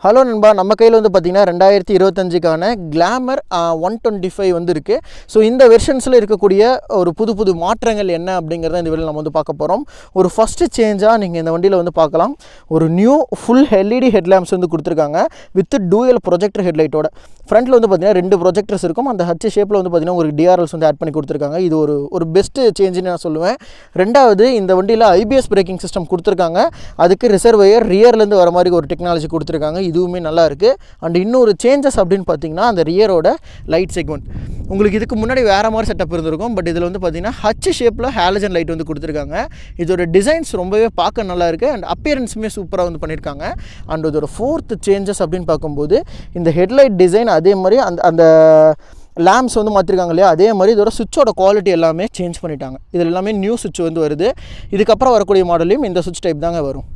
Hello நண்பா, நம்ம கையில் வந்து பார்த்திங்கன்னா 2025க்கான கிளாமர் 125 வந்து இருக்குது. ஸோ இந்த வெர்ஷன்ஸில் இருக்கக்கூடிய ஒரு புது மாற்றங்கள் என்ன அப்படிங்கிறத இந்த வீடியோவில் நம்ம வந்து பார்க்க போகிறோம். ஒரு ஃபஸ்ட்டு சேஞ்சாக நீங்கள் இந்த வண்டியில் வந்து பார்க்கலாம், ஒரு நியூ ஃபுல் எல்இடி ஹெட்லாம்ப்ஸ் வந்து கொடுத்துருக்காங்க வித் டூயல் ப்ரொஜெக்டர் ஹெட்லைட்டோட. ஃப்ரண்ட்டில் வந்து பார்த்திங்கன்னா 2 ப்ரொஜெக்டர்ஸ் இருக்கும். அந்த ஹச் ஷேப்பில் வந்து பார்த்திங்கன்னா ஒரு டிஆர்எல்ஸ் வந்து ஆட் பண்ணி கொடுத்துருக்காங்க. இது ஒரு பெஸ்ட்டு சேஞ்சுன்னு நான் சொல்லுவேன். ரெண்டாவது, இந்த வண்டியில் ஐபிஎஸ் பிரேக்கிங் சிஸ்டம் கொடுத்துருக்காங்க. அதுக்கு ரிசர்வையர் ரியர்லேருந்து வர மாதிரி ஒரு டெக்னாலஜி கொடுத்துருக்காங்க. இதுவுமே நல்லா இருக்குது. அண்ட் இன்னொரு சேஞ்சஸ் அப்படின்னு பார்த்தீங்கன்னா, அந்த ரியரோட லைட் செக்மெண்ட் உங்களுக்கு இதுக்கு முன்னாடி வேறு மாதிரி செட்டப் இருந்திருக்கும். பட் இதில் வந்து பார்த்திங்கன்னா ஹச் ஷேப்பில் ஹாலஜன் லைட் வந்து கொடுத்துருக்காங்க. இதோட டிசைன்ஸ் ரொம்பவே பார்க்க நல்லா இருக்குது. அண்ட் அப்பியரன்ஸுமே சூப்பராக வந்து பண்ணியிருக்காங்க. அண்ட் இதோட 4th சேஞ்சஸ் அப்படின்னு பார்க்கும்போது, இந்த ஹெட்லைட் டிசைன் அதே மாதிரி அந்த லேம்ப்ஸ் வந்து மாற்றிருக்காங்க இல்லையா, அதே மாதிரி இதோட சுவிட்சோட குவாலிட்டி எல்லாமே சேஞ்ச் பண்ணிட்டாங்க. இதில் எல்லாமே நியூ சுவிட்ச் வந்து வருது. இதுக்கப்புறம் வரக்கூடிய மாடலையும் இந்த சுவிட்ச் டைப் தாங்க வரும்.